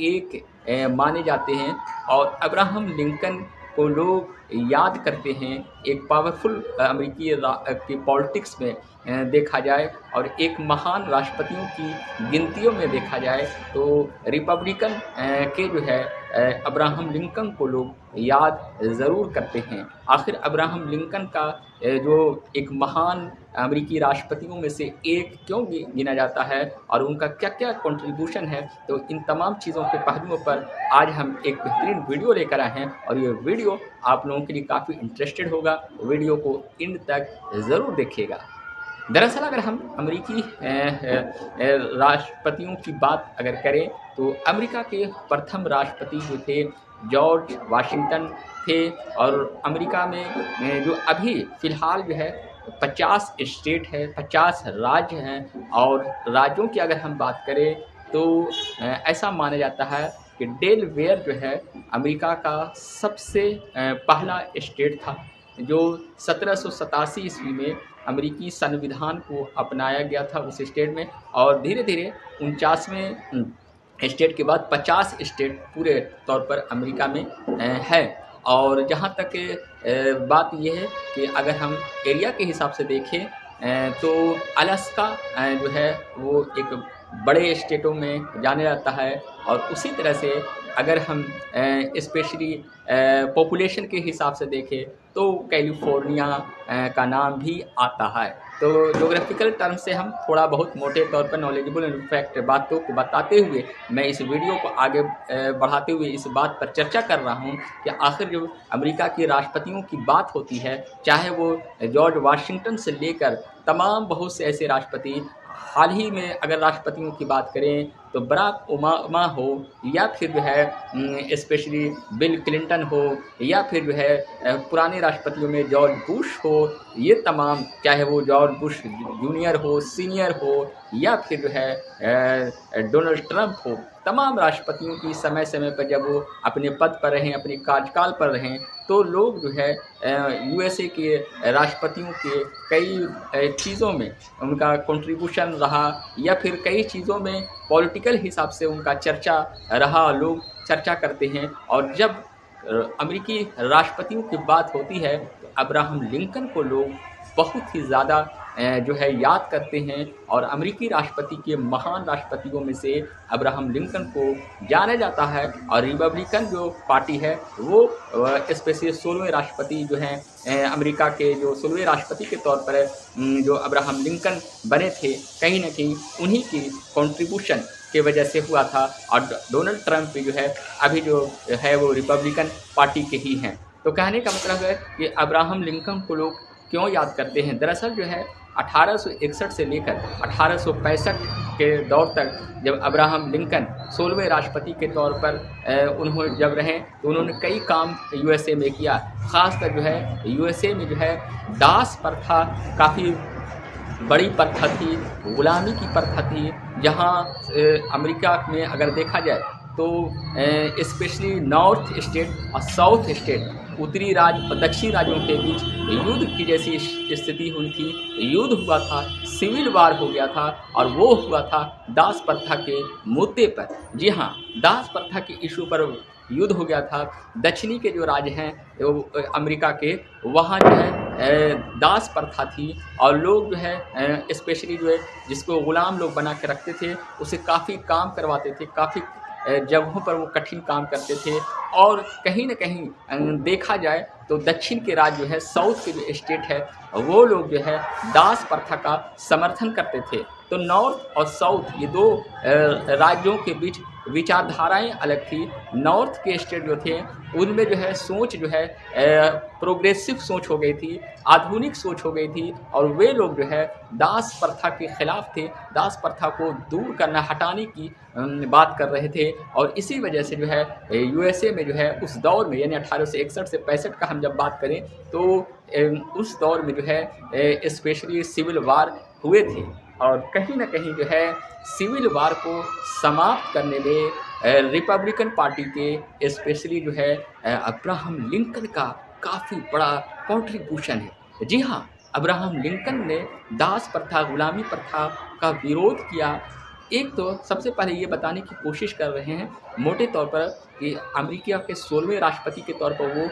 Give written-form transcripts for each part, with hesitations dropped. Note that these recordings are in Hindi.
एक माने जाते हैं। और अब्राहम लिंकन को लोग याद करते हैं एक पावरफुल अमेरिकी की पॉलिटिक्स में देखा जाए, और एक महान राष्ट्रपतियों की गिनतियों में देखा जाए तो रिपब्लिकन के जो है अब्राहम लिंकन को लोग याद ज़रूर करते हैं। आखिर अब्राहम लिंकन का जो एक महान अमेरिकी राष्ट्रपतियों में से एक क्यों गिना जाता है और उनका क्या क्या कंट्रीब्यूशन है, तो इन तमाम चीज़ों के पहलुओं पर आज हम एक बेहतरीन वीडियो लेकर आए हैं, और ये वीडियो आप लोगों के लिए काफ़ी इंटरेस्टेड होगा। वीडियो को एंड तक ज़रूर देखिएगा। दरअसल अगर हम अमेरिकी राष्ट्रपतियों की बात अगर करें तो अमेरिका के प्रथम राष्ट्रपति जो थे जॉर्ज वाशिंगटन थे। और अमेरिका में जो अभी फ़िलहाल जो है 50 स्टेट है, 50 राज्य हैं। और राज्यों की अगर हम बात करें तो ऐसा माना जाता है कि डेलवेयर जो है अमेरिका का सबसे पहला स्टेट था, जो 1787 ईस्वी में अमेरिकी संविधान को अपनाया गया था उस स्टेट में। और धीरे धीरे 49वें स्टेट के बाद 50 स्टेट पूरे तौर पर अमेरिका में है। और जहाँ तक बात यह है कि अगर हम एरिया के हिसाब से देखें तो अलास्का जो है वो एक बड़े स्टेटों में जाने जाता है। और उसी तरह से अगर हम स्पेशली पॉपुलेशन के हिसाब से देखें तो कैलिफोर्निया का नाम भी आता है। तो ज्योग्राफिकल टर्म से हम थोड़ा बहुत मोटे तौर पर नॉलेजेबल इनफैक्ट बातों को बताते हुए मैं इस वीडियो को आगे बढ़ाते हुए इस बात पर चर्चा कर रहा हूँ कि आखिर जो अमेरिका के राष्ट्रपतियों की बात होती है, चाहे वो जॉर्ज वाशिंगटन से लेकर तमाम बहुत से ऐसे राष्ट्रपति, हाल ही में अगर राष्ट्रपतियों की बात करें तो बराक ओबामा हो, या फिर जो है स्पेशली बिल क्लिंटन हो, या फिर जो है पुराने राष्ट्रपतियों में जॉर्ज बुश हो, ये तमाम, चाहे वो जॉर्ज बुश जूनियर हो, सीनियर हो, या फिर जो है डोनाल्ड ट्रंप हो, तमाम राष्ट्रपतियों की समय समय पर जब वो अपने पद पर रहें, अपने कार्यकाल पर रहें, तो लोग जो है यूएसए के राष्ट्रपतियों के कई चीज़ों में उनका कंट्रीब्यूशन रहा, या फिर कई चीज़ों में पॉलिटिकल हिसाब से उनका चर्चा रहा, लोग चर्चा करते हैं। और जब अमेरिकी राष्ट्रपतियों की बात होती है तो अब्राहम लिंकन को लोग बहुत ही ज़्यादा जो है याद करते हैं। और अमेरिकी राष्ट्रपति के महान राष्ट्रपतियों में से अब्राहम लिंकन को जाना जाता है। और रिपब्लिकन जो पार्टी है वो स्पेशली 16वें राष्ट्रपति जो हैं अमेरिका के, जो 16वें राष्ट्रपति के तौर पर जो अब्राहम लिंकन बने थे, कहीं ना कहीं उन्हीं की कंट्रीब्यूशन के वजह से हुआ था। और डोनाल्ड ट्रंप भी जो है अभी जो है वो रिपब्लिकन पार्टी के ही हैं। तो कहने का मतलब है कि अब्राहम लिंकन को लोग क्यों याद करते हैं। दरअसल जो है 1861 से लेकर 1865 के दौर तक जब अब्राहम लिंकन 16वें राष्ट्रपति के तौर पर उन्होंने जब रहे तो उन्होंने कई काम यूएसए में किया। ख़ासकर जो है यूएसए में जो है दास प्रथा काफ़ी बड़ी प्रथा थी, गुलामी की प्रथा थी, जहाँ अमेरिका में अगर देखा जाए तो स्पेशली नॉर्थ स्टेट और साउथ स्टेट, उत्तरी राज्य और दक्षिणी राज्यों के बीच युद्ध की जैसी स्थिति हुई थी। युद्ध हुआ था, सिविल वार हो गया था, और वो हुआ था दास प्रथा के मुद्दे पर। जी हाँ, दास प्रथा के इशू पर युद्ध हो गया था। दक्षिणी के जो राज्य हैं अमेरिका के, वहाँ जो है दास प्रथा थी, और लोग जो है स्पेशली जो है जिसको गुलाम लोग बना के रखते थे उसे काफ़ी काम करवाते थे, काफ़ी जगहों पर वो कठिन काम करते थे। और कहीं न कहीं देखा जाए तो दक्षिण के राज्य जो है, साउथ के जो स्टेट है, वो लोग जो है दास प्रथा का समर्थन करते थे। तो नॉर्थ और साउथ ये दो राज्यों के बीच विचारधाराएं अलग थी। नॉर्थ के स्टेट जो थे उनमें जो है सोच जो है प्रोग्रेसिव सोच हो गई थी, आधुनिक सोच हो गई थी, और वे लोग जो है दास प्रथा के खिलाफ थे, दास प्रथा को दूर करना, हटाने की बात कर रहे थे। और इसी वजह से जो है यूएसए में जो है उस दौर में, यानी 1861 से 65 का हम जब बात करें तो उस दौर में जो है स्पेशली सिविल वार हुए थे। और कहीं ना कहीं जो है सिविल वार को समाप्त करने में रिपब्लिकन पार्टी के स्पेशली जो है अब्राहम लिंकन का काफ़ी बड़ा कंट्रीब्यूशन है। जी हाँ, अब्राहम लिंकन ने दास प्रथा, गुलामी प्रथा का विरोध किया। एक तो सबसे पहले ये बताने की कोशिश कर रहे हैं मोटे तौर पर कि अमेरिका के 16वें राष्ट्रपति के तौर पर वो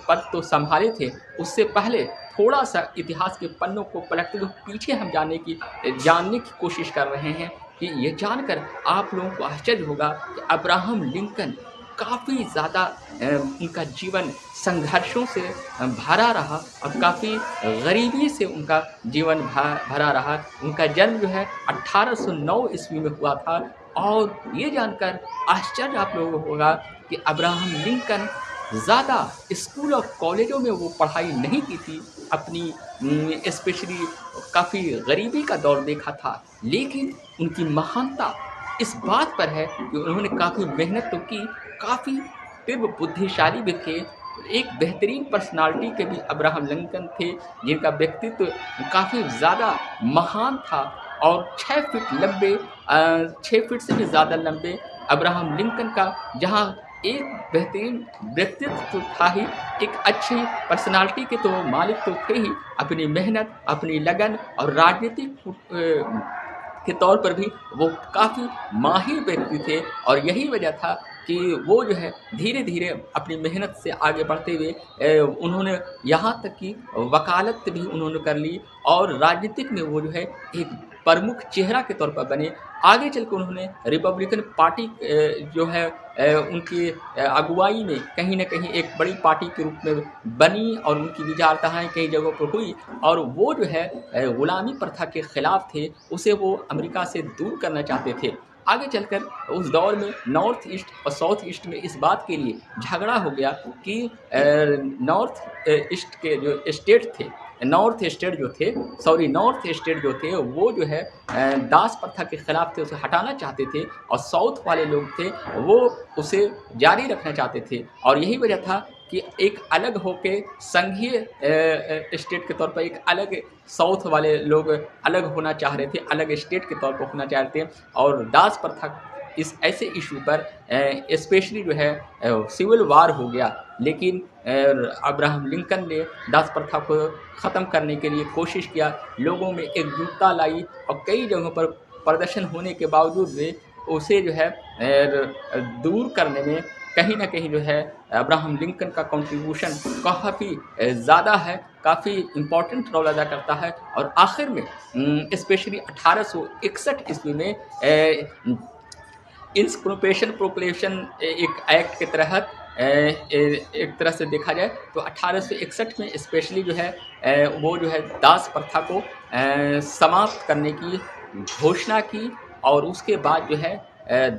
पद तो संभाले थे, उससे पहले थोड़ा-सा इतिहास के पन्नों को पलटते हुए पीछे हम जानने की कोशिश कर रहे हैं कि ये जानकर आप लोगों को आश्चर्य होगा कि अब्राहम लिंकन काफ़ी ज़्यादा उनका जीवन संघर्षों से भरा रहा और काफ़ी गरीबी से उनका जीवन भरा रहा। उनका जन्म जो है 1809 ईस्वी में हुआ था और ये जानकर आश्चर्य आप लोगों को होगा कि अब्राहम लिंकन ज़्यादा स्कूल और कॉलेजों में वो पढ़ाई नहीं की थी, अपनी स्पेशली काफ़ी गरीबी का दौर देखा था, लेकिन उनकी महानता इस बात पर है कि उन्होंने काफ़ी मेहनत तो की, काफ़ी तीव्र बुद्धिशाली भी थे। एक बेहतरीन पर्सनालिटी के भी अब्राहम लिंकन थे, जिनका व्यक्तित्व काफ़ी ज़्यादा महान था और 6 फीट लंबे 6 फीट से भी ज़्यादा लंबे अब्राहम लिंकन का जहाँ एक बेहतरीन व्यक्तित्व तो था ही, एक अच्छी पर्सनालिटी के तो मालिक तो थे ही, अपनी मेहनत, अपनी लगन और राजनीतिक के तौर पर भी वो काफ़ी माहिर व्यक्ति थे और यही वजह था कि वो जो है धीरे-धीरे अपनी मेहनत से आगे बढ़ते हुए उन्होंने यहाँ तक कि वकालत भी उन्होंने कर ली और राजनीतिक में वो जो है एक प्रमुख चेहरा के तौर पर बने। आगे चल के उन्होंने रिपब्लिकन पार्टी जो है उनकी अगुवाई में कहीं न कहीं एक बड़ी पार्टी के रूप में बनी और उनकी विचारधाराएँ कई जगहों पर हुई और वो जो है गुलामी प्रथा के ख़िलाफ़ थे, उसे वो अमेरिका से दूर करना चाहते थे। आगे चलकर उस दौर में नॉर्थ ईस्ट और साउथ ईस्ट में इस बात के लिए झगड़ा हो गया कि नॉर्थ ईस्ट के जो स्टेट थे, नॉर्थ स्टेट जो थे वो जो है दास प्रथा के ख़िलाफ़ थे, उसे हटाना चाहते थे और साउथ वाले लोग थे वो उसे जारी रखना चाहते थे और यही वजह था कि एक अलग होके संघीय स्टेट के तौर पर एक अलग साउथ वाले लोग अलग होना चाह रहे थे, अलग स्टेट के तौर पर होना चाहते थे और दास प्रथा इस ऐसे इशू पर स्पेशली जो है सिविल वार हो गया। लेकिन अब्राहम लिंकन ने दास प्रथा को ख़त्म करने के लिए कोशिश किया, लोगों में एकजुटता लाई और कई जगहों पर प्रदर्शन होने के बावजूद भी उसे जो है दूर करने में कहीं न कहीं जो है अब्राहम लिंकन का कंट्रीब्यूशन काफ़ी ज़्यादा है, काफ़ी इम्पोर्टेंट रोल अदा करता है और आखिर में स्पेशली 1861 ईस्वी में इंस्क्रिपेशन प्रोक्लेमेशन एक एक्ट के तहत एक तरह से देखा जाए तो 1861 में स्पेशली जो है वो जो है दास प्रथा को समाप्त करने की घोषणा की और उसके बाद जो है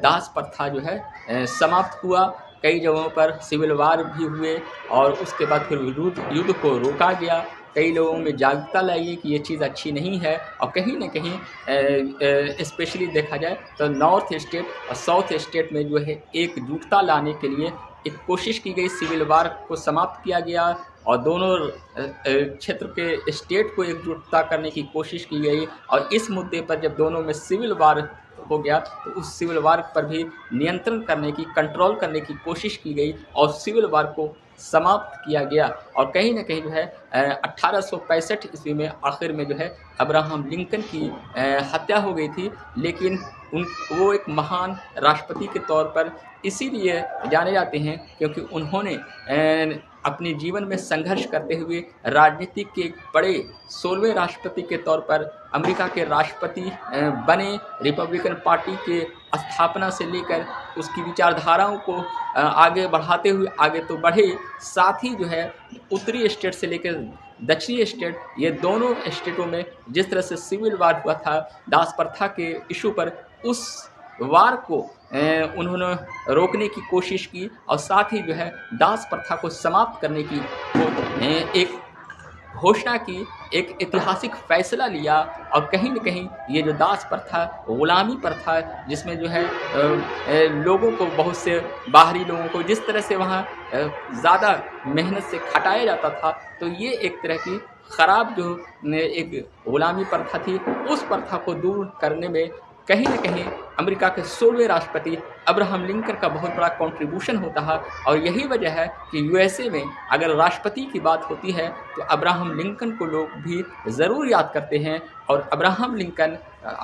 दास प्रथा जो है समाप्त हुआ। कई जगहों पर सिविल वार भी हुए और उसके बाद फिर युद्ध को रोका गया। कई लोगों में जागरूकता लाई गई कि ये चीज़ अच्छी नहीं है और कहीं न कहीं स्पेशली देखा जाए तो नॉर्थ स्टेट और साउथ स्टेट में जो है एकजुटता लाने के लिए एक कोशिश की गई, सिविल वार को समाप्त किया गया और दोनों क्षेत्र के स्टेट को एकजुटता करने की कोशिश की गई और इस मुद्दे पर जब दोनों में सिविल वार हो गया तो उस सिविल वार पर भी नियंत्रण करने की, कंट्रोल करने की कोशिश की गई और सिविल वार को समाप्त किया गया और कहीं न कहीं जो है 1865 ईस्वी में आखिर में जो है अब्राहम लिंकन की हत्या हो गई थी। लेकिन वो एक महान राष्ट्रपति के तौर पर इसीलिए जाने जाते हैं क्योंकि उन्होंने अपने जीवन में संघर्ष करते हुए राजनीति के एक बड़े 16वें राष्ट्रपति के तौर पर अमेरिका के राष्ट्रपति बने। रिपब्लिकन पार्टी के स्थापना से लेकर उसकी विचारधाराओं को आगे बढ़ाते हुए आगे तो बढ़े, साथ ही जो है उत्तरी स्टेट से लेकर दक्षिणी स्टेट, ये दोनों स्टेटों में जिस तरह से सिविल वार हुआ था दास प्रथा के इशू पर, उस वार को उन्होंने रोकने की कोशिश की और साथ ही जो है दास प्रथा को समाप्त करने की एक घोषणा की, एक ऐतिहासिक फैसला लिया और कहीं न कहीं ये जो दास प्रथा, ग़ुलामी प्रथा जिसमें जो है लोगों को, बहुत से बाहरी लोगों को जिस तरह से वहाँ ज़्यादा मेहनत से खटाया जाता था, तो ये एक तरह की ख़राब जो एक ग़ुलामी प्रथा थी, उस प्रथा को दूर करने में कहीं न कहीं अमेरिका के 16वें राष्ट्रपति अब्राहम लिंकन का बहुत बड़ा कंट्रीब्यूशन होता है। और यही वजह है कि यूएसए में अगर राष्ट्रपति की बात होती है तो अब्राहम लिंकन को लोग भी ज़रूर याद करते हैं। और अब्राहम लिंकन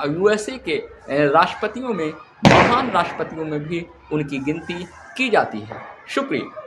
यूएसए के राष्ट्रपतियों में, महान राष्ट्रपतियों में भी उनकी गिनती की जाती है। शुक्रिया।